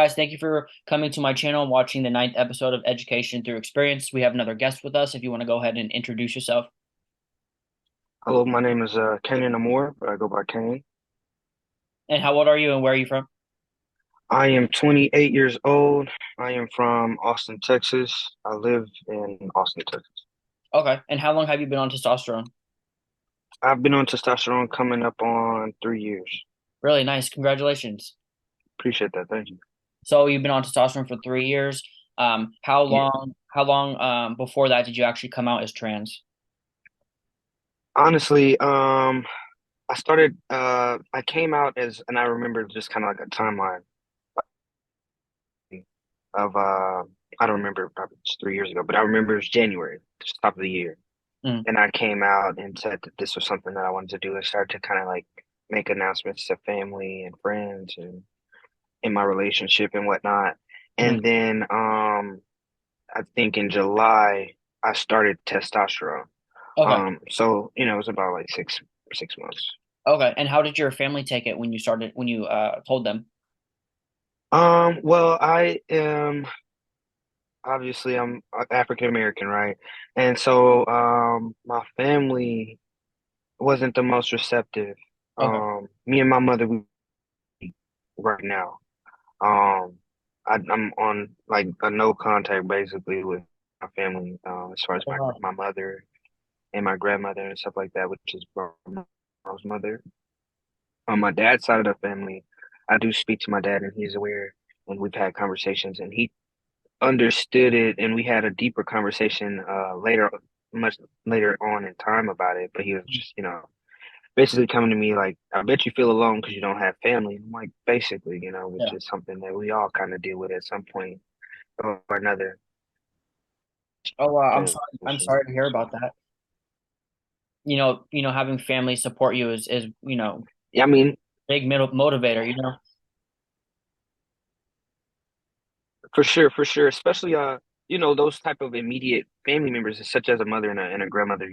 guys, thank you for coming to my channel and watching the ninth episode of Education Through Experience. We have another guest with us. If you want to go ahead and introduce yourself. Hello, my name is Kanan Amor, but I go by Kane. And how old are you and where are you from? I am 28 years old. I am from Austin, Texas. I live in Austin, Texas. Okay. And how long have you been on testosterone? I've been on testosterone coming up on 3 years. Really nice. Congratulations. Appreciate that. Thank you. So you've been on testosterone for 3 years. How Yeah. long before that did you actually come out as trans? Honestly, I came out as, and I remember just kind of like a timeline of, I don't remember, probably just 3 years ago, but I remember it was January, just top of the year. Mm, And I came out and said that this was something that I wanted to do and started to kind of like make announcements to family and friends and in my relationship and whatnot. mhm. And then I think in July I started testosterone. Okay. So it was about like six months. Okay. And how did your family take it when you told them? Well, I am obviously I'm African American, right? And so my family wasn't the most receptive. Okay. Me and my mother, we right now. Um, I'm on like a no contact basically with my family, as far as Oh, wow. my mother and my grandmother and stuff like that, which is my mom's mother. On my dad's side of the family, I do speak to my dad and he's aware and we've had conversations and he understood it and we had a deeper conversation much later on in time about it. But he was just, basically coming to me like, I bet you feel alone because you don't have family. I'm like, basically, which Yeah. is something that we all kind of deal with at some point or another. Oh, wow. I'm Transition. sorry to hear about that. Having family support you is Yeah, I mean, big middle motivator. for sure, especially those type of immediate family members, such as a mother and a grandmother.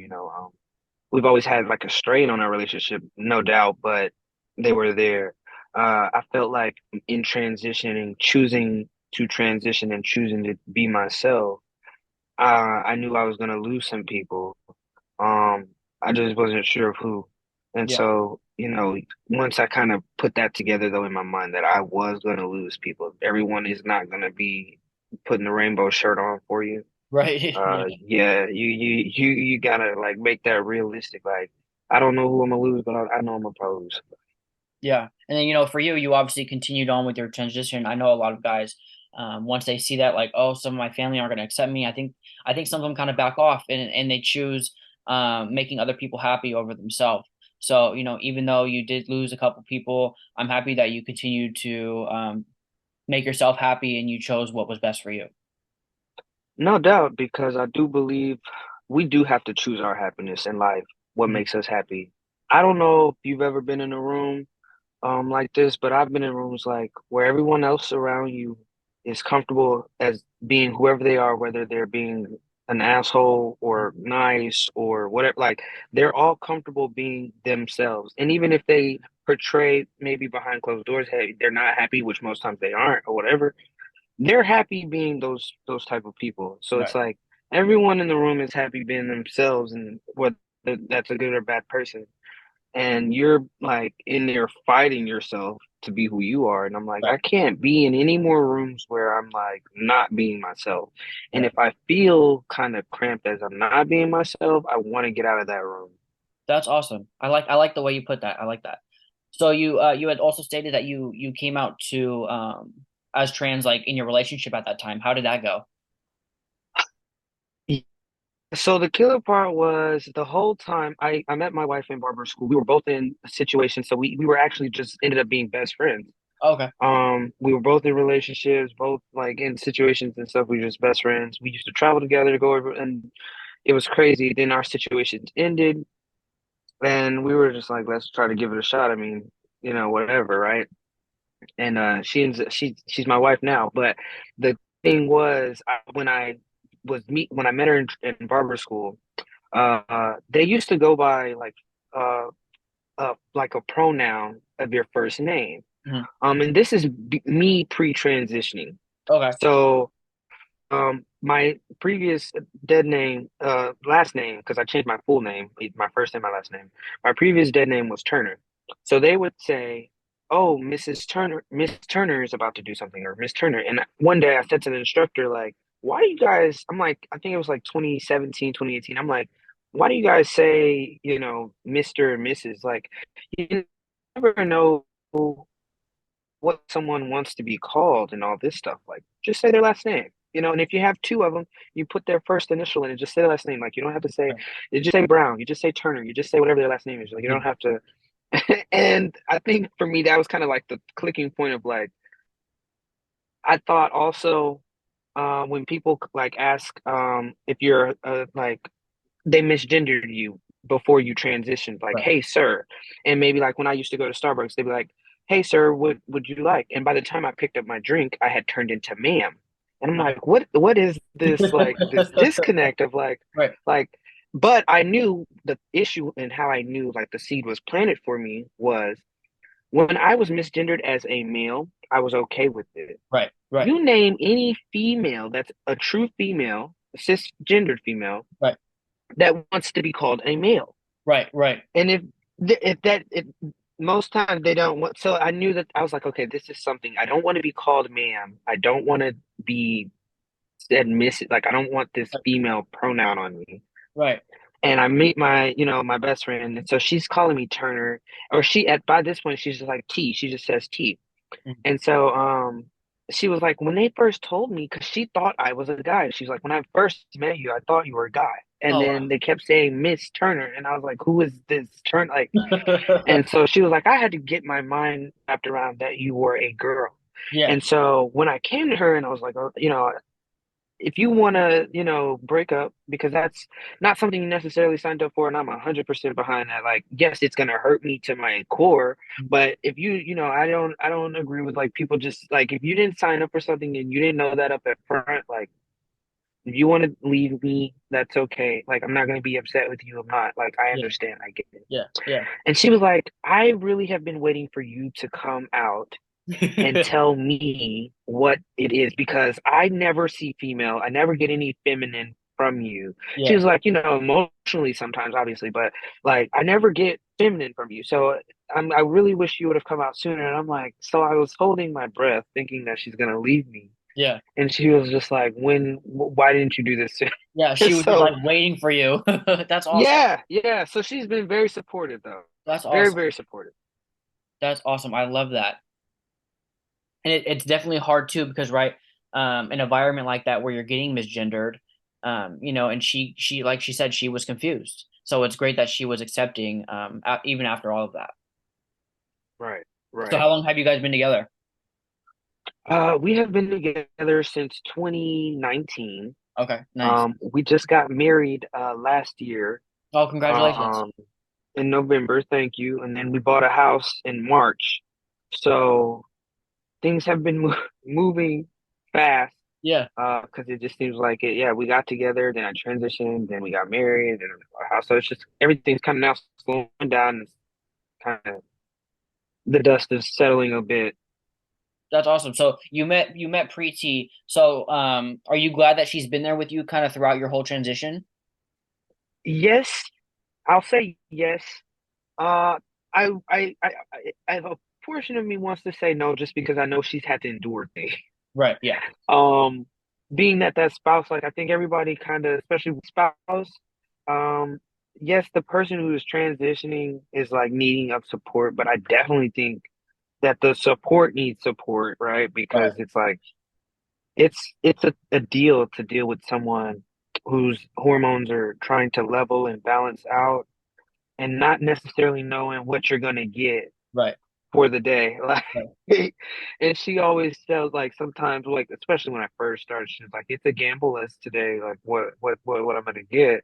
We've always had like a strain on our relationship, no doubt, but they were there. I felt like in transitioning, choosing to transition and choosing to be myself, I knew I was gonna lose some people. Um, I just wasn't sure of who. And Yeah. so, once I kind of put that together though in my mind that I was gonna lose people, everyone is not gonna be putting the rainbow shirt on for you. Right. Yeah. Yeah, you gotta like make that realistic. Like, I don't know who I'm gonna lose, but I know I'm gonna pose. Yeah. And then, for you, you obviously continued on with your transition. I know a lot of guys, once they see that, like, oh, some of my family aren't going to accept me, I think some of them kind of back off and they choose making other people happy over themselves. So, even though you did lose a couple people, I'm happy that you continued to make yourself happy and you chose what was best for you. No doubt, because I do believe we do have to choose our happiness in life, what Mhm. makes us happy. I don't know if you've ever been in a room like this, but I've been in rooms like where everyone else around you is comfortable as being whoever they are, whether they're being an asshole or nice or whatever. Like they're all comfortable being themselves, and even if they portray maybe behind closed doors, hey, they're not happy, which most times they aren't, or whatever. They're happy being those type of people. So it's Right. like everyone in the room is happy being themselves, and whether that's a good or bad person and you're like in there fighting yourself to be who you are. And I'm like, I Right. can't be in any more rooms where I'm like not being myself. And Right. if I feel kind of cramped as I'm not being myself, I want to get out of that room. That's awesome. I like the way you put that. I like that. So you had also stated that you came out to as trans like in your relationship at that time. How did that go? So the killer part was the whole time I met my wife in barber school. We were both in a situation, so we were actually just ended up being best friends. Okay. We were both in relationships, both like in situations and stuff. We were just best friends. We used to travel together to go over, and it was crazy. Then our situations ended, and we were just like, let's try to give it a shot. I mean, whatever, right? And she's my wife now. But the thing was, when I met her in barber school, they used to go by like a pronoun of your first name. Mhm. And this is me pre-transitioning. Okay. So my previous dead name, last name, because I changed my full name, my first name, my last name. My previous dead name was Turner. So they would say, "Oh, Mrs. Turner, Miss Turner is about to do something," or Miss Turner. And one day I said to the instructor, like, "Why do you guys?" I'm like, I think it was like 2017, 2018. I'm like, "Why do you guys say, Mr. and Mrs.? Like, you never know what someone wants to be called and all this stuff. Like, just say their last name, and if you have two of them, you put their first initial in and just say their last name. Like, you don't have to say, Right. you just say Brown, you just say Turner, you just say whatever their last name is. Like, you don't Mhm. have to. And I think for me, that was kind of like the clicking point of like, I thought also, when people like ask, if you're like they misgendered you before you transitioned, like, Right. "Hey, sir." And maybe like when I used to go to Starbucks, they'd be like, "Hey, sir, what would you like?" And by the time I picked up my drink, I had turned into ma'am. And I'm Right. like, what is this, like, this disconnect of Right. like, but I knew the issue, and how I knew like the seed was planted for me was when I was misgendered as a male, I was okay with it. Right. Right. You name any female that's a true female, cisgendered female, Right. that wants to be called a male. Right. Right. And if most times they don't want, so I knew that I was like, okay, this is something I don't want to be called ma'am. I don't want to be said miss, like I don't want this female pronoun on me. Right. And I meet my best friend, and so she's calling me Turner, or she at by this point she's just like T. She just says T. Mhm. And so she was like, when they first told me, because she thought I was a guy, she's like, when I first met you, I thought you were a guy. And Oh then they kept saying Miss Turner, and I was like, who is this Turner? Like, wow. and so she was like, I had to get my mind wrapped around that you were a girl. Yeah. And so when I came to her and I was like, oh, if you want to, break up, because that's not something you necessarily signed up for, and I'm 100% behind that. Like, yes, it's gonna hurt me to my core, but if I don't agree with like people just like if you didn't sign up for something and you didn't know that up at front, like if you want to leave me, that's okay. Like, I'm not gonna be upset with you. I'm not like I Yeah. understand, I get it. Yeah. Yeah. And she was like, I really have been waiting for you to come out and tell me what it is, because I never see female. I never get any feminine from you. She Yeah. was like, emotionally sometimes, obviously, but like I never get feminine from you. So I really wish you would have come out sooner. And I'm like, so I was holding my breath, thinking that she's gonna leave me. Yeah. And she was just like, why didn't you do this sooner? Yeah. She was just So like waiting for you. That's awesome. yeah, yeah. So she's been very supportive though. That's Very, awesome. very supportive. That's awesome. I love that. And it's definitely hard too because right, an environment like that where you're getting misgendered, and she like she said she was confused. So it's great that she was accepting, even after all of that. Right, So right. how long have you guys been together? We have been together since 2019. Okay, nice. We just got married last year, Oh, congratulations. um, in November, thank you. And then we bought a house in March. So things have been moving fast, Yeah, because it just seems like it. Yeah, we got together, then I transitioned, then we got married, then we bought a house. So it's just everything's kind of now slowing down. It's kind of the dust is settling a bit. that's awesome. So you met Preeti. So are you glad that she's been there with you kind of throughout your whole transition? Yes, I'll say yes. Uh, I have a portion of me wants to say no, just because I know she's had to endure things. Right. Yeah. Um, being that spouse, like I think everybody kind of, especially with spouse, um, yes, the person who is transitioning is like needing of support, but I definitely think that the support needs support, right? Right. Because it's like it's a deal to deal with someone whose hormones are trying to level and balance out, and not necessarily knowing what you're gonna get Right. for the day. Right. Like, and she always tells, like, sometimes, like, especially when I first started, she's like, it's a gamble as today, like what I'm gonna get.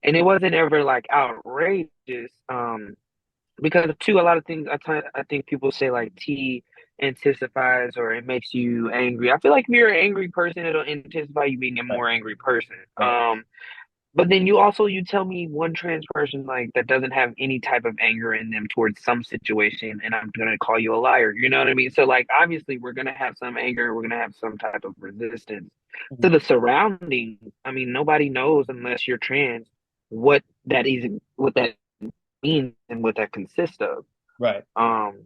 And it wasn't ever like outrageous. Because too, a lot of things I think people say like tea intensifies or it makes you angry. I feel like if you're an angry person, it'll intensify you being a Right. more angry person. Right. But then you tell me one trans person like that doesn't have any type of anger in them towards some situation, and I'm gonna call you a liar. You know what I mean? So like obviously we're gonna have some anger, we're gonna have some type of resistance to Mhm. the surroundings. I mean, nobody knows unless you're trans what that is, what that means, and what that consists of. Right. Um,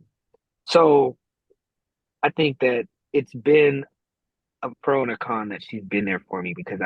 so I think that it's been a pro and a con that she's been there for me because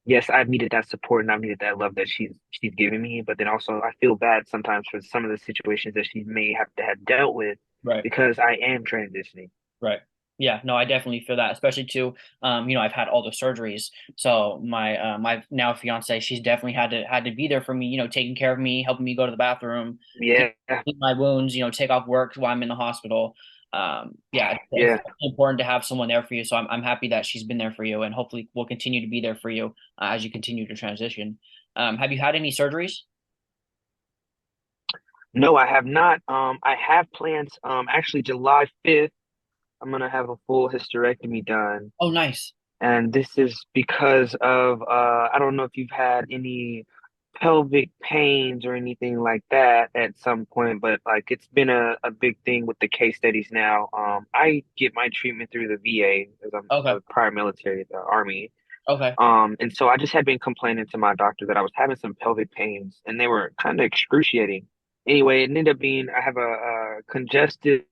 yes, I've needed that support and I've needed that love that she's given me, but then also I feel bad sometimes for some of the situations that she may have to have dealt with Right. because I am transitioning. Right. Yeah, no, I definitely feel that, especially too. I've had all the surgeries, so my now fiance, she's definitely had to be there for me. Taking care of me, helping me go to the bathroom, Yeah, clean my wounds. Take off work while I'm in the hospital. Yeah, it's yeah. definitely important to have someone there for you. So I'm happy that she's been there for you, and hopefully will continue to be there for you as you continue to transition. Have you had any surgeries? No, I have not. I have plans. Actually, July 5th, I'm gonna have a full hysterectomy done. Oh, nice. And this is because of I don't know if you've had any pelvic pains or anything like that at some point, but like it's been a big thing with the case studies now. I get my treatment through the VA because I'm Okay. a prior military, the Army. Okay. And so I just had been complaining to my doctor that I was having some pelvic pains and they were kind of excruciating. Anyway, it ended up being I have a congestive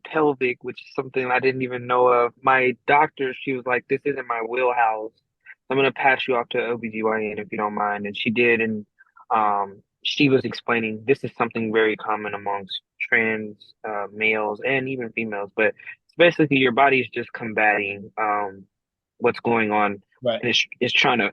pelvic, which is something I didn't even know of. My doctor, she was like, "This isn't my wheelhouse. I'm gonna pass you off to OBGYN if you don't mind." And she did, and she was explaining this is something very common amongst trans males and even females, but it's basically your body's just combating what's going on Right. and it's trying to,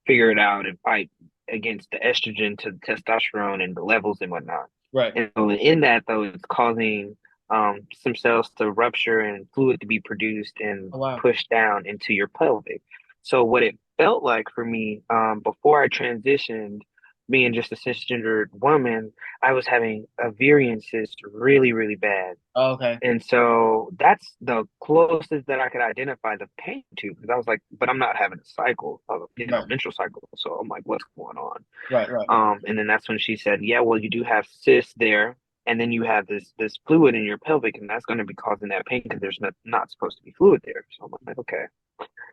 figure it out and fight against the estrogen to the testosterone and the levels and whatnot. Right. And so in that though, it's causing some cells to rupture and fluid to be produced and Oh, wow. pushed down into your pelvic. So what it felt like for me before I transitioned, being just a cisgendered woman, I was having ovarian cysts really, really bad. Oh, okay. And so that's the closest that I could identify the pain to because I was like, but I'm not having a cycle, Right. menstrual cycle. So I'm like, what's going on? Right. Right. And then that's when she said, yeah, well, you do have cysts there, and then you have this fluid in your pelvic, and that's going to be causing that pain because there's not supposed to be fluid there. So I'm like, okay.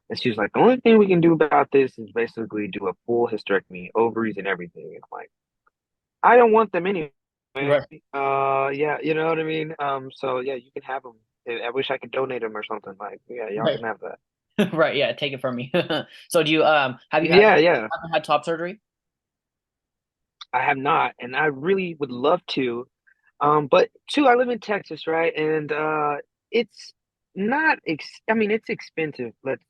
And she was like, the only thing we can do about this is basically do a full hysterectomy, ovaries and everything. And I'm like, I don't want them anyway. Right. Yeah, you know what I mean? So yeah, you can have them. I wish I could donate them or something. Like, yeah, y'all Right. can have that. Right. Yeah. Take it from me. So do you have you had Yeah, yeah. haven't had top surgery? I have not, and I really would love to. But two, I live in Texas, right? And it's not ex I mean, it's expensive, but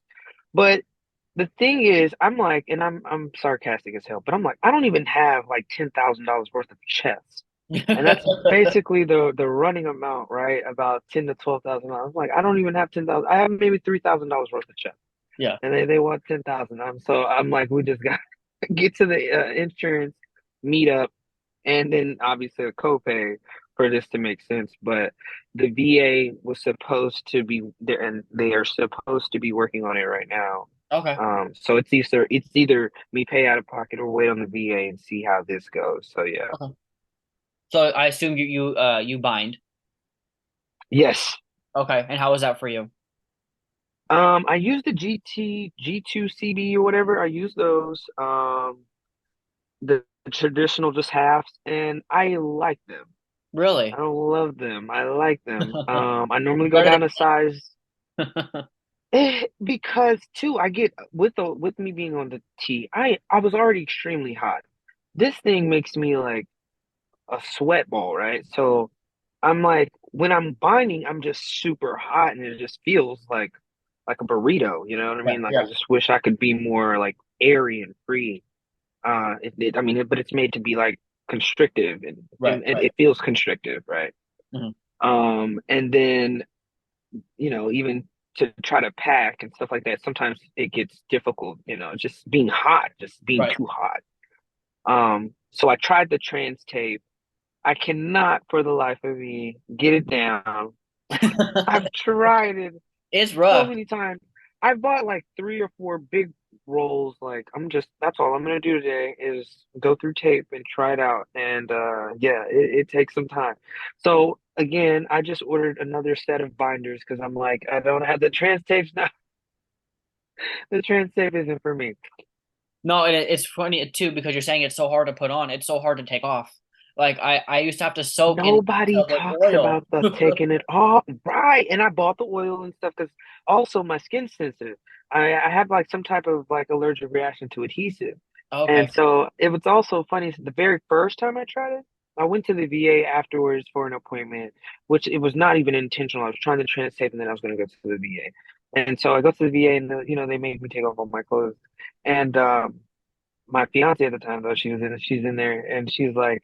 the thing is, I'm like, and I'm sarcastic as hell, but I'm like, I don't even have like $10,000 worth of chest. And that's basically the running amount, right? About 10 to 12,000 dollars. Like I don't even have 10,000. I have maybe $3,000 worth of chest, Yeah. and they want 10,000. So I'm like, we just got to get to the insurance meetup, and then obviously a copay for this to make sense. But the VA was supposed to be there, and they are supposed to be working on it right now. Okay. So it's either me pay out of pocket or wait on the VA and see how this goes. So yeah. Okay. So I assume you bind. Yes. Okay. And how was that for you? I use the G2 CB or whatever. I use those, the traditional just halves, and I like them. I Really? don't love them. I like them. I normally go Better down a size because too, I get with me being on the T, I was already extremely hot. This thing makes me like a sweat ball, right? So I'm like, when I'm binding, I'm just super hot and it just feels like a burrito, you know what I Yeah. mean? Like I Yeah. just wish I could be more like airy and free. I mean, but it's made to be like constrictive Right. and it, Right. it feels constrictive, right? Mhm. And then, even to try to pack and stuff like that, sometimes it gets difficult, just being hot, just being Right. too hot. So I tried the trans tape. I cannot for the life of me get it down. I've tried it It's so rough. many times. I bought like three or four big rolls. Like that's all I'm gonna do today is go through tape and try it out. And yeah, it takes some time. So again, I just ordered another set of binders because I'm like, I don't have the trans tapes now. The trans tape isn't for me. No, and it's funny too because you're saying it's so hard to put on. It's so hard to take off. Like I used to have to soak in Nobody like talks oil. about the taking it off. Right. And I bought the oil and stuff because also my skin's sensitive. I have like some type of like allergic reaction to adhesive. Okay. And so it was also funny. The very first time I tried it, I went to the VA afterwards for an appointment, which it was not even intentional. I was trying to trans tape and then I was going to go to the VA. And so I go to the VA and they made me take off all my clothes. And my fiance at the time though, she's in there and she's like,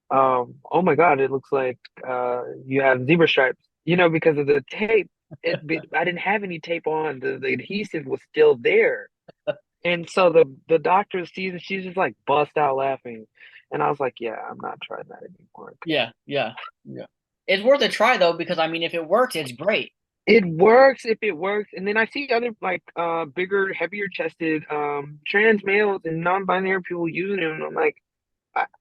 oh my God, it looks like you have zebra stripes, because of the tape. I didn't have any tape on. The adhesive was still there. And so the doctor sees it, she's just like bust out laughing. And I was like, yeah, I'm not trying that anymore. Yeah, yeah, yeah. It's worth a try though because I mean if it works, it's great. It works if it works. And then I see other like bigger, heavier chested trans males and non-binary people using it. And I'm like,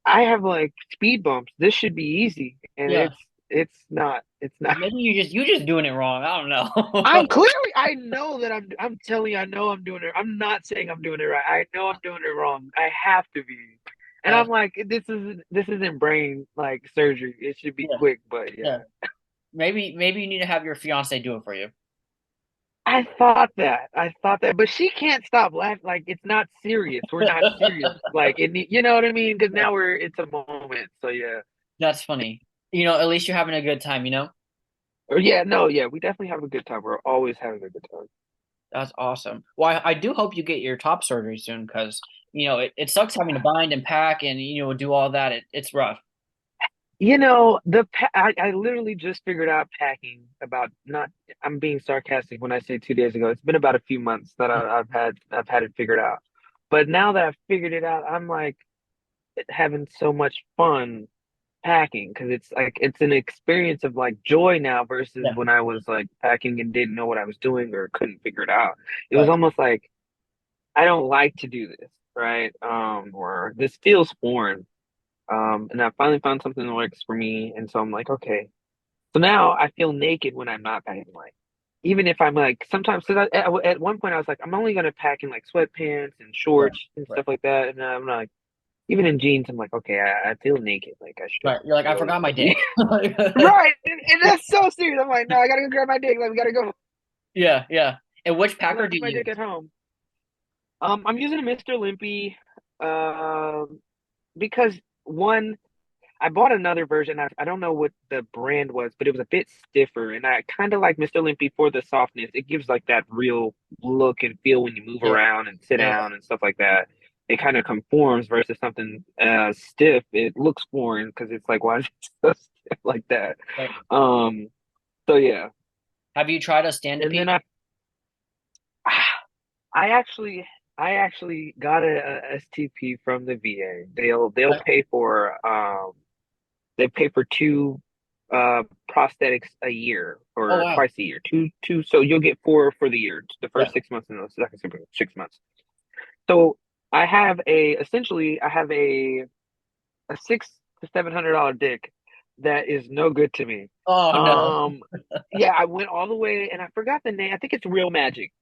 I have like speed bumps. This should be easy. And Yeah. it's not. It's not. Maybe you just doing it wrong. I don't I'm know. clearly, I know that I'm telling you, I know I'm doing it. I'm not saying I'm doing it right. I know I'm doing it wrong. I have to be. And Uh, I'm like, this isn't brain like surgery. It should be yeah, quick, but yeah. yeah. Maybe you need to have your fiance do it for you. I thought that, but she can't stop laughing. Like it's not serious. We're not serious. Like you know what I mean? Because Yeah, now it's a moment. So yeah. that's funny. At least you're having a good time. Or yeah, no, yeah, we definitely have a good time. We're always having a good time. That's awesome. Well, I do hope you get your top surgery soon because, it sucks having to bind and pack and, do all that. It's rough. I literally just figured out packing about not. I'm being sarcastic when I say 2 days ago. It's been about a few months that I've had it figured out. But now that I've figured it out, I'm like having so much fun packing because it's like it's an experience of like joy now versus Yeah, when I was like packing and didn't know what I was doing or couldn't figure it out. It was right, almost like I don't like to do this, right? Or this feels foreign. And I finally found something that works for me, and so I'm like, okay. So now I feel naked when I'm not packing like. Even if I'm like sometimes, because at one point I was like, I'm only gonna pack in like sweatpants and right, shorts and right, stuff like that, and I'm like, even in jeans, I'm like, okay, I feel naked, like I should right. You're like, I really forgot my be. dick. Right, and that's so serious. I'm like, no, I gotta go grab my dick. Like we gotta go. Yeah, yeah. And which I packer left do my you dick use? at home. I'm using a Mr. Limpy, um, because one. I bought another version. I don't know what the brand was, but it was a bit stiffer, and I kind of like Mr. Limpy for the softness. It gives like that real look and feel when you move Yeah, around and sit yeah, down and stuff like that. It kind of conforms versus something stiff. It looks foreign because it's like why is it so stiff like that? right. Um, so yeah, Have you tried a and stand-to-pee? then I actually I actually got a STP from the VA. They'll Right. pay for they pay for two prosthetics a year Oh, or wow. twice a year. Two so you'll get four for the year, the Yeah. first 6 months and the second 6 months. So I have a $600 to $700 dick that is no good to me. Oh, no. Um yeah, I went all the way and I forgot the name. I think it's Real Magic.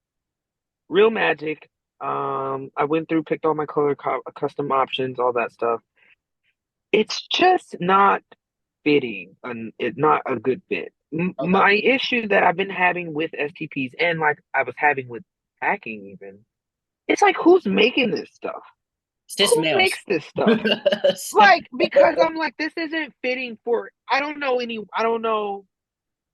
Real Magic. I went through, picked all my custom options, all that stuff. It's just not fitting and it's not a good fit. Okay. My issue that I've been having with STPs and like I was having with hacking even, it's like who's making this stuff? Cis Who males. makes this stuff? Like because I'm like this isn't fitting for I don't know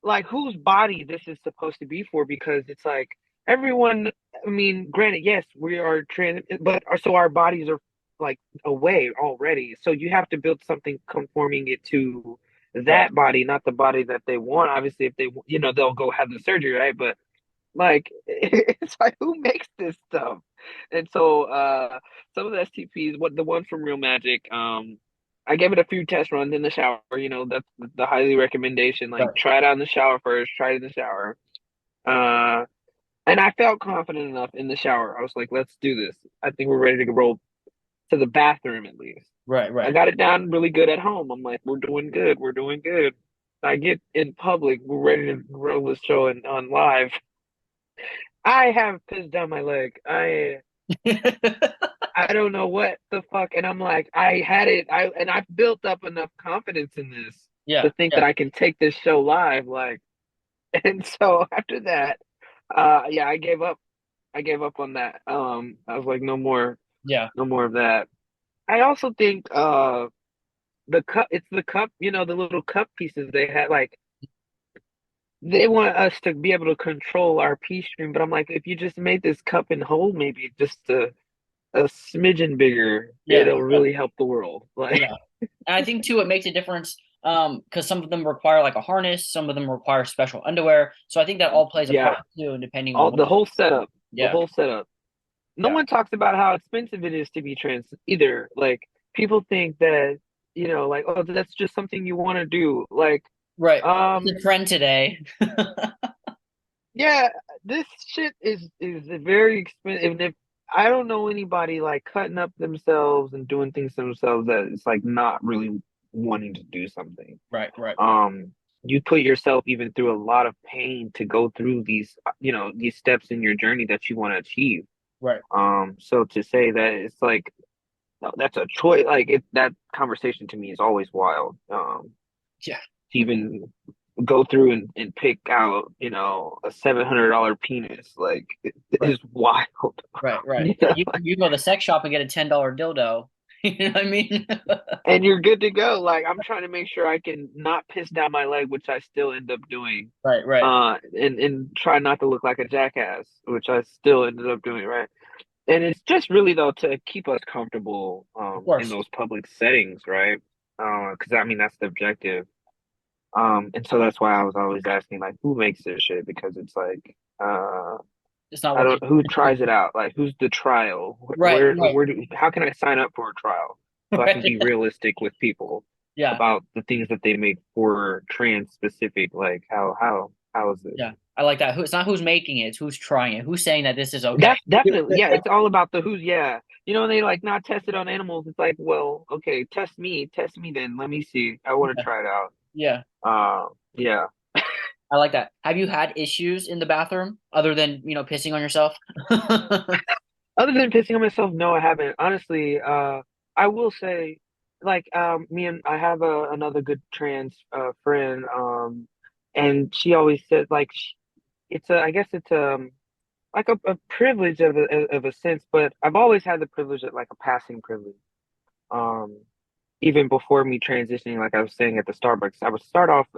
like whose body this is supposed to be for because it's like everyone I mean granted yes we are trans but so our bodies are like away already so you have to build something conforming it to Right. that body not the body that they want obviously if they they'll go have the surgery right but like it's like who makes this stuff and so some of the STPs what the one from Real Magic I gave it a few test runs in the shower. That's the highly recommendation. Like, Right. try it out in the shower first. Try it in the shower. Uh, And I felt confident enough in the shower. I was like, let's do this. I think we're ready to roll to the bathroom at least. Right, I right. got it down really good at home. I'm like, we're doing good. We're doing good. I get in public, we're ready to roll this show and on live. I have pissed down my leg. I don't know what the fuck. And I'm like, I had it. I've built up enough confidence in this to Yeah, think that yeah, I can take this show live. Like, and so after that, yeah, I gave up. I gave up on that. I was like, no more, yeah. no more of that. I also think the cup, it's the cup, the little cup pieces they had, like they want us to be able to control our pee stream, but I'm like, if you just made this cup and hole maybe just a smidgen bigger, Yeah, it'll really help the world. Like, yeah. And I think too, it makes a difference because some of them require like a harness, some of them require special underwear. So I think that all plays a part yeah, too, and depending on all what. the whole setup, the Yeah, whole setup. No yeah. one talks about how expensive it is to be trans either. Like, people think that, like, oh, that's just something you want to do. Like, Right. It's um, a trend today. yeah, this shit is very expensive. And if I don't know anybody like cutting up themselves and doing things to themselves that it's like not really wanting to do something. Right, right, Um, you put yourself even through a lot of pain to go through these, these steps in your journey that you want to achieve. right. So to say that it's like no, that's a choice, like that conversation to me is always wild. Yeah, To even go through and pick out, a $700 penis, like it right, is wild. right, right. You Yeah, know? you go to the sex shop and get a $10 dildo. You know what I mean? And you're good to go. Like I'm trying to make sure I can not piss down my leg, which I still end up doing. Right, right. And try not to look like a jackass, which I still ended up doing, right? And it's just really though to keep us comfortable Of in course. those public settings, right? Because I mean that's the objective. And so that's why I was always asking like who makes this shit because it's like It's not I worth it. don't who tries it out? Like who's the trial? Right, right, How can I sign up for a trial so I can right. be realistic with people Yeah, about the things that they make for trans specific? Like how is this? yeah. I like that. It's not who's making it, it's who's trying it. Who's saying that this is okay. That's definitely yeah, it's all about the who's yeah. They like not test it on animals. It's like, well, okay, test me then. Let me see. I want to Yeah, try it out. yeah. Yeah. I like that. Have you had issues in the bathroom other than, pissing on yourself? Other than pissing on myself, no, I haven't. Honestly, I will say, like, me and I have another good trans friend, and she always said, like, I guess it's like a privilege of a sense, but I've always had the privilege of like a passing privilege. Um, Even before me transitioning, like I was saying at the Starbucks, I would start off,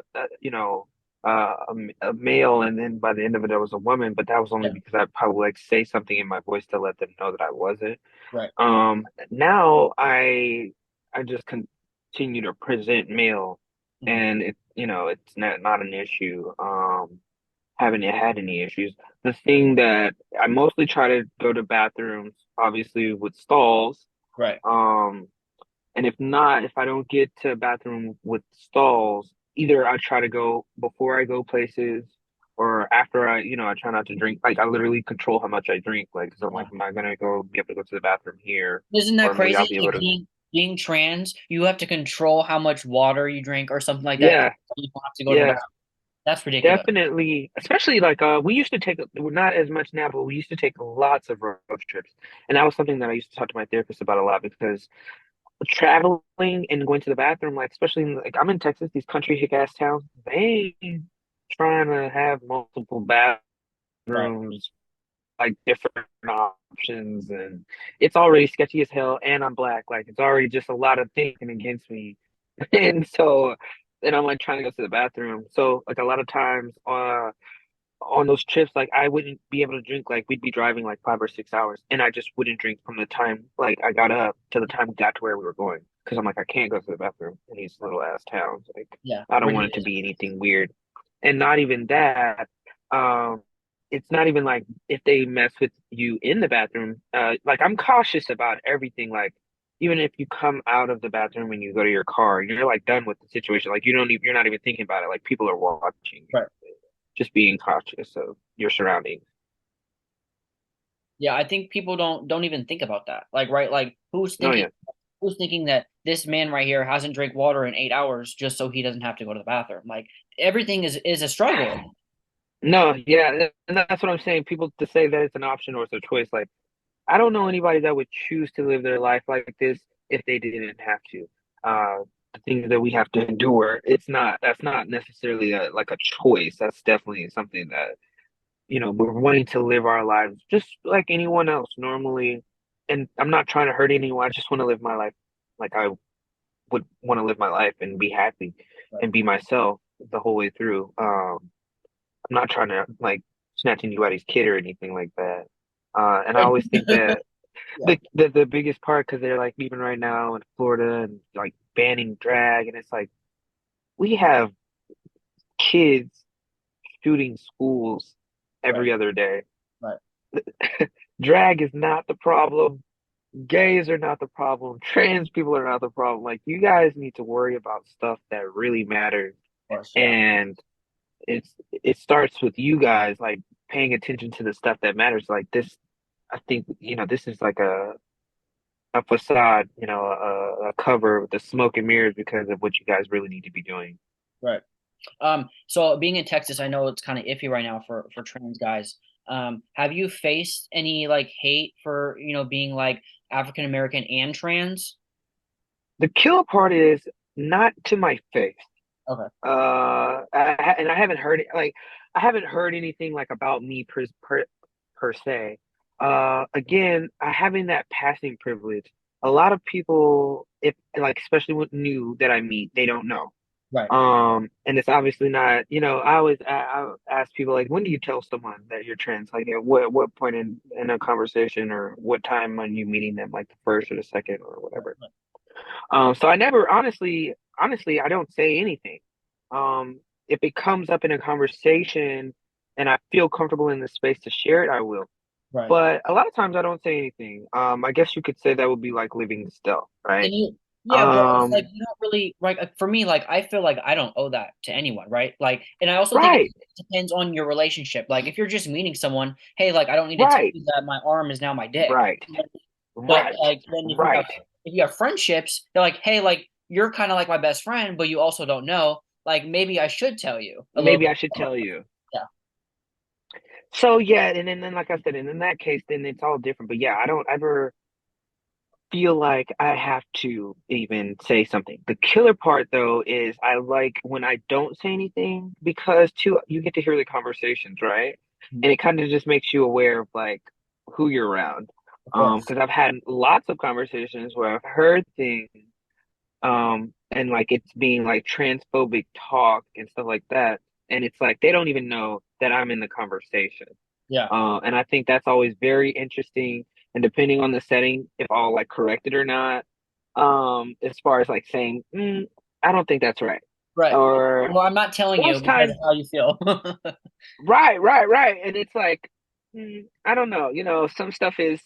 a male, and then by the end of it, I was a woman. But that was only Yeah, because I'd probably like say something in my voice to let them know that I wasn't. right. Now I just continue to present male, Mhm. and it's not an issue. Haven't had any issues. The thing that I mostly try to go to bathrooms, obviously with stalls. Right. Um, and if not, if I don't get to a bathroom with stalls, either I try to go before I go places or after I try not to drink. Like I literally control how much I drink. Like, 'cause I'm like, Yeah. am I gonna go be able to go to the bathroom here? Isn't that Or maybe I'll crazy? be able Like to, being trans, you have to control how much water you drink or something like that. yeah, You don't have to go to the yeah, bathroom. That's ridiculous. definitely. Especially like we used to take not as much now, but we used to take lots of road trips. And that was something that I used to talk to my therapist about a lot because traveling and going to the bathroom, like especially like I'm in Texas, these country hick ass towns, they ain't trying to have multiple Right. bathrooms, like different options, and it's already sketchy as hell. And I'm black, like it's already just a lot of thinking against me, and so then I'm like trying to go to the bathroom. So like a lot of times, on those trips, like I wouldn't be able to drink. Like we'd be driving like 5 or 6 hours, and I just wouldn't drink from the time like I got up to the time we got to where we were going. Because I'm like, I can't go to the bathroom in these little ass towns. Like Yeah. I don't want it to Ridiculous. be anything weird, and not even that. Um, it's not even like if they mess with you in the bathroom. Like I'm cautious about everything. Like even if you come out of the bathroom and you go to your car, you're like done with the situation. Like you're not even thinking about it. Like people are watching you, Right. just being cautious of your surroundings. Yeah, I think people don't even think about that. Like, right, like Oh yeah. who's thinking that this man right here hasn't drank water in 8 hours just so he doesn't have to go to the bathroom? Like everything is a struggle. No, yeah, and that's what I'm saying. People to say that it's an option or it's a choice, like I don't know anybody that would choose to live their life like this if they didn't have to. The things that we have to endure, that's not necessarily like a choice. That's definitely something that, we're wanting to live our lives just like anyone else normally. And I'm not trying to hurt anyone. I just want to live my life like I would want to live my life and be happy Right. and be myself the whole way through. I'm not trying to like snatch anybody's kid or anything like that. And I always think that Yeah, the biggest part because they're like even right now in Florida and like banning drag, and it's like we have kids shooting schools right, every other day. right. Drag is not the problem. Gays are not the problem. Trans people are not the problem. Like you guys need to worry about stuff that really matters. Of course, yeah. And it starts with you guys like paying attention to the stuff that matters. Like this, I think, this is like a facade, a cover with the smoke and mirrors because of what you guys really need to be doing. Right. So being in Texas, I know it's kind of iffy right now for trans guys. Have you faced any like hate for, being like African American and trans? The killer part is not to my face. Okay. And I haven't heard it like I haven't heard anything like about me per se. Again, I having that passing privilege. A lot of people, if like especially with new that I meet, they don't know. Right. And it's obviously not, I ask people like, when do you tell someone that you're trans? Like at what point in a conversation or what time are you meeting them, like the first or the second or whatever. So I never honestly, I don't say anything. If it comes up in a conversation and I feel comfortable in the space to share it, I will. Right. But a lot of times I don't say anything. I guess you could say that would be like living still, right? And yeah, but it's like Um, you don't really right. For me, like I feel like I don't owe that to anyone, right? Like, and I also think it right, depends on your relationship. Like, if you're just meeting someone, hey, like I don't need to tell right, you that my arm is now my dick. right, But right, like then right. if you have friendships, they're like, hey, like you're kind of like my best friend, but you also don't know. Like maybe I should tell you a little Maybe bit I should more. tell you. Yeah. So yeah, and then like I said, and in that case, then it's all different. But yeah, I don't ever feel like I have to even say something. The killer part though is I like when I don't say anything because too you get to hear the conversations, right? Mhm. And it kind of just makes you aware of like who you're around. Of course. Because I've had lots of conversations where I've heard things and like it's being like transphobic talk and stuff like that. And it's like they don't even know that I'm in the conversation. Yeah. And I think that's always very interesting. And depending on the setting, if I'll like correct it or not, as far as like saying, I don't think that's right. Right. Or Well, I'm not telling you most because times, of how you feel. right. And it's like, I don't know, some stuff is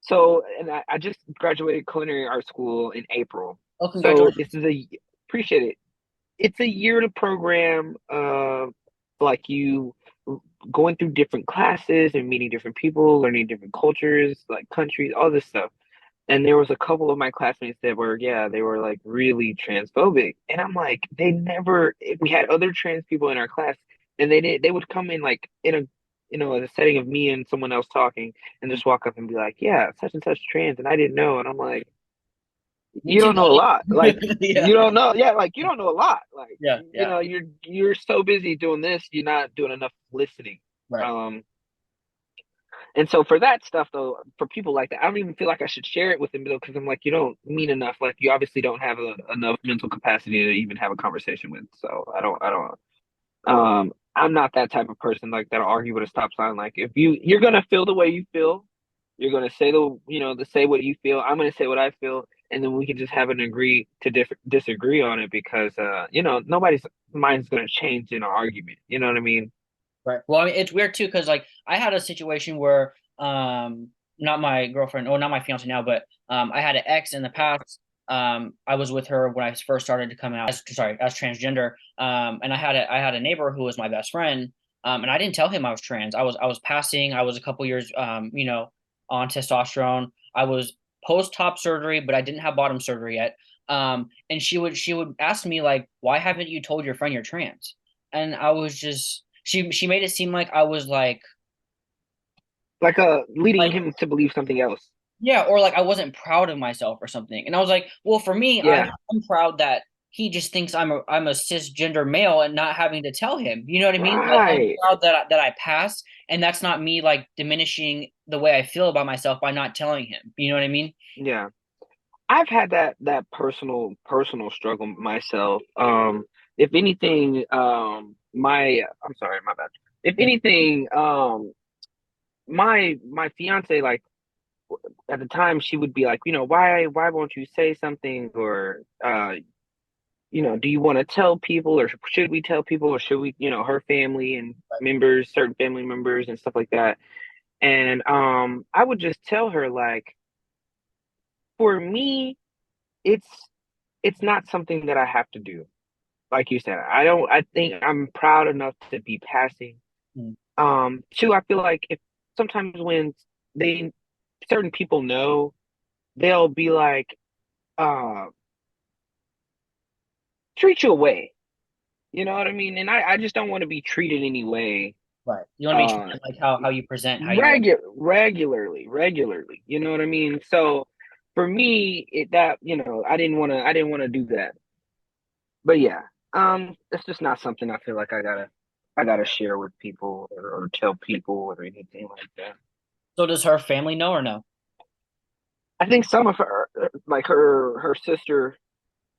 so, and I just graduated culinary art school in April. Oh, So this congratulations. is appreciate it. It's a year to program, like you going through different classes and meeting different people, learning different cultures, like countries, all this stuff. And there was a couple of my classmates that were, yeah, they were like really transphobic. And I'm like, they never, we had other trans people in our class and they would come in like in a setting of me and someone else talking and just walk up and be like, yeah, such and such trans. And I didn't know. And I'm like, Me you too, don't know a buddy. lot. Like, Yeah. you don't know. Yeah. Like you don't know a lot. Like, Yeah. Yeah. you're so busy doing this, you're not doing enough listening. Right. Um, and so for that stuff though, for people like that, I don't even feel like I should share it with them though, because I'm like, you don't mean enough. Like you obviously don't have enough mental capacity to even have a conversation with. So I don't. I'm not that type of person like that'll argue with a stop sign. Like if you're gonna feel the way you feel, you're gonna say to say what you feel. I'm gonna say what I feel, and then we can just have an agree to disagree on it because nobody's mind's gonna change in an argument. You know what I mean? Right. Well, I mean, it's weird too because like I had a situation where not my girlfriend or not my fiance now, but I had an ex in the past. I was with her when I first started to come out as sorry as transgender. And I had a neighbor who was my best friend. And I didn't tell him I was trans. I was passing. I was a couple years, on testosterone. I was post top surgery, but I didn't have bottom surgery yet. And she would ask me like, why haven't you told your friend you're trans? And I was just she made it seem like I was Like leading like him to believe something else. yeah, or like I wasn't proud of myself or something. And I was like, well, for me, I'm Yeah. I'm proud that he just thinks I'm a cisgender male and not having to tell him. You know what I mean? Like I'm Right. proud that I passed, and that's not me like diminishing the way I feel about myself by not telling him. You know what I mean? Yeah. I've had that personal struggle myself. If anything, I'm sorry, my bad. If Yeah. anything, my fiance, like at the time, she would be like, why won't you say something, or do you want to tell people, or should we tell people, or should we, her family and members, certain family members and stuff like that. And I would just tell her like, for me, it's it's not something that I have to do. Like you said, I think I'm proud enough to be passing. Mm. Two, I feel like if sometimes when they certain people know, they'll be like, uh, treat you away. You know what I mean? And I just don't want to be treated any way, Right. You want to be uh, treated like how you present, how you are. regularly. You know what I mean? So for me, I didn't want to do that. But yeah, it's just not something I feel like I gotta share with people, or tell people or anything like that. So does her family know or no? I think some of her, like her sister,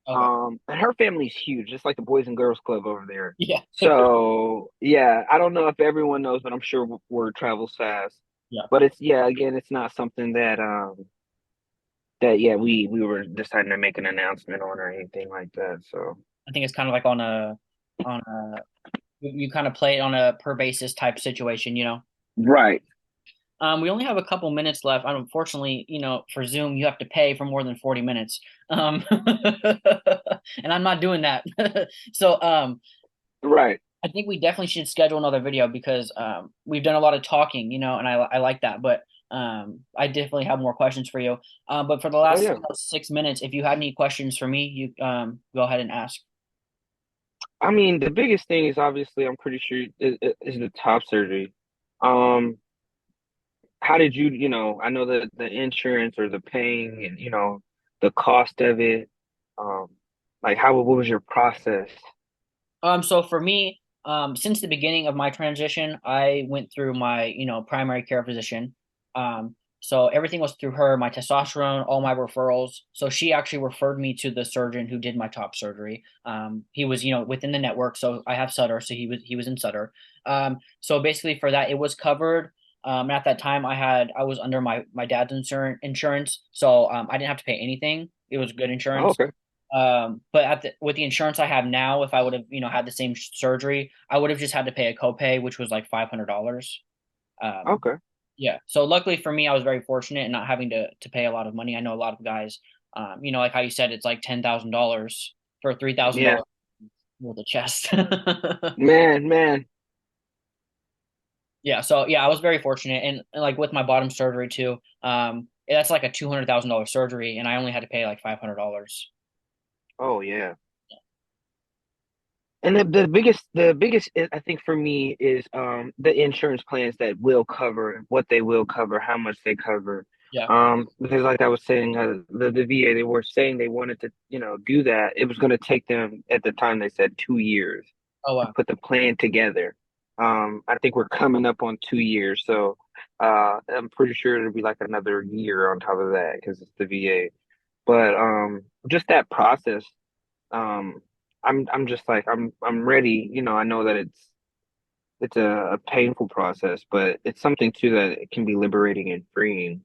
Okay. and her family's huge, just like the Boys and Girls Club over there. Yeah. So yeah, I don't know if everyone knows, but I'm sure word travels fast. Yeah. But it's yeah, again, it's not something that yeah we were deciding to make an announcement on or anything like that. So I think it's kind of like on a you kind of play it on a per basis type situation, you know. right, We only have a couple minutes left. Unfortunately, for Zoom, you have to pay for more than 40 minutes. And I'm not doing that. So, right. I think we definitely should schedule another video because we've done a lot of talking, and I like that. But I definitely have more questions for you. But for the Oh last yeah. 6 minutes, if you had any questions for me, you go ahead and ask. I mean, the biggest thing is obviously I'm pretty sure is the top surgery. Um, how did I know the insurance or the paying and the cost of it. Um, like what was your process? So for me, since the beginning of my transition, I went through my, primary care physician. So everything was through her, my testosterone, all my referrals. So she actually referred me to the surgeon who did my top surgery. He was, within the network. So I have Sutter, so he was in Sutter. So basically for that, it was covered. And at that time, I was under my dad's insurance, so I didn't have to pay anything. It was good Oh, insurance. okay, But with the insurance I have now, if I would have, had the same surgery, I would have just had to pay a copay, which was like $500. Um, okay, yeah. So luckily for me, I was very fortunate in not having to pay a lot of money. I know a lot of guys, like how you said, it's like $10,000 for yeah, $3,000 with a chest. man, Yeah. So yeah, I was very fortunate, and like with my bottom surgery too. That's like a $200,000 surgery, and I only had to pay like $500. oh yeah. And the biggest I think for me is the insurance plans that will cover what they will cover, how much they cover. Yeah. Because like I was saying, the VA, they were saying they wanted to do that. It was going to take them at the time they said 2 years Oh to wow. put the plan together. I think we're coming up on 2 years, so I'm pretty sure it'll be like another year on top of that because it's the VA. But just that process, um, I'm just like I'm ready. I know that it's a painful process, but it's something too that it can be liberating and freeing.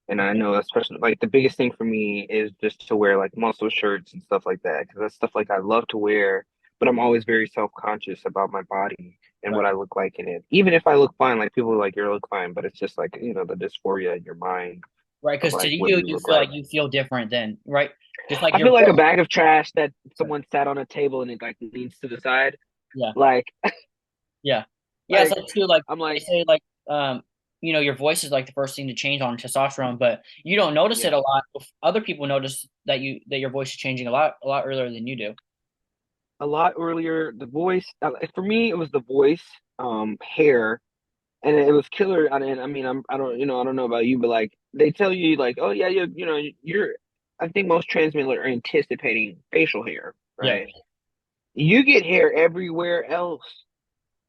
And I know especially like the biggest thing for me is just to wear like muscle shirts and stuff like that because that's stuff like I love to wear, but I'm always very self-conscious about my body and Right. what I look like in it. Even if I look fine, like people are like you look fine, but it's just like the dysphoria in your mind Right, of because to like what you, you you look feel like. like you feel different then, right? Just like I your feel like a build. bag of trash that Right. someone sat on a table and it like leans to the side. Yeah, Like, yeah, Yeah, it's like too like I'm they like, say like your voice is like the first thing to change on testosterone, but you don't notice it yeah, a lot. Other people notice that your voice is changing a lot earlier than you do. a lot earlier. The voice for me, it was the voice, hair, and it was killer. I mean, I don't, I don't know about you, but like they tell you, like, oh yeah, you're. I think most trans men are anticipating facial hair, Yeah, right? You get hair everywhere else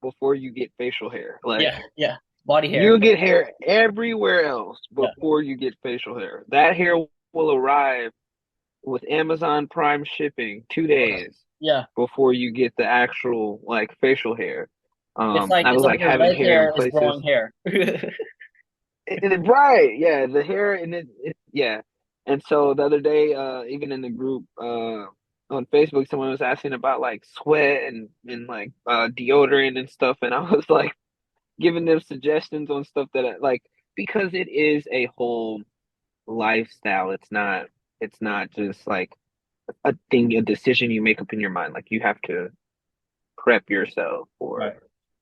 before you get facial hair. Like yeah, yeah. Body hair. you get hair everywhere else Yeah, before you get facial hair. That hair will arrive with Amazon Prime shipping 2 days yeah. before you get the actual like facial hair. I It's was like like your having leg hair in hair is places. growing hair. Right, yeah, the hair and yeah. And so the other day, even in the group on Facebook, someone was asking about like sweat and like deodorant and stuff, and I was like giving them suggestions on stuff that like because it is a whole lifestyle. It's not just like a decision you make up in your mind. Like you have to prep yourself for Right.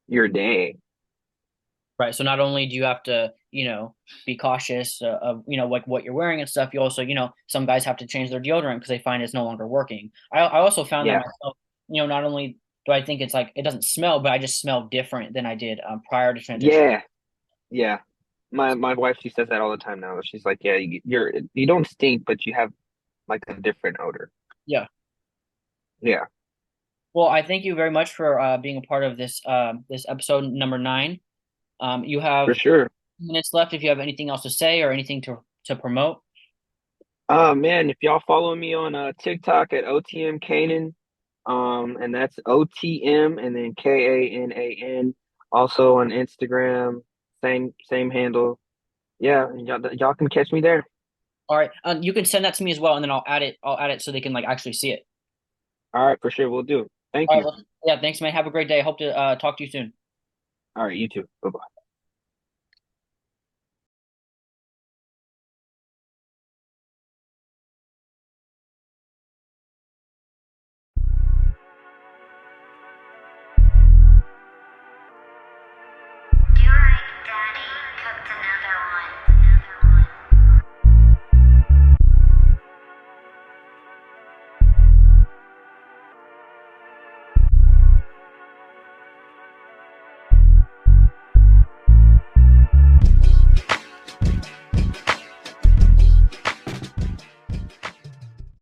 your day. Right. So not only do you have to, be cautious of, like what you're wearing and stuff, you also, some guys have to change their deodorant because they find it's no longer working. I also found that Yeah, myself, not only do I think it's like it doesn't smell, but I just smell different than I did prior to transition. yeah, yeah. My wife, she says that all the time now. She's like, yeah, you don't stink, but you have like a different odor. Yeah. Yeah, Well, I thank you very much for being a part of this episode number 9. You for have sure. minutes left if you have anything else to say or anything to promote. Man, if y'all follow me on TikTok at OTM Kanan, and that's OTM and then Kanan. Also on Instagram, same handle. Yeah, y'all can catch me there. All right. You can send that to me as well, and then I'll add it so they can like actually see it. All right, for sure, we'll do. Thank All right. you. Well, yeah. Thanks, man. Have a great day. Hope to talk to you soon. All right, you too. Bye bye.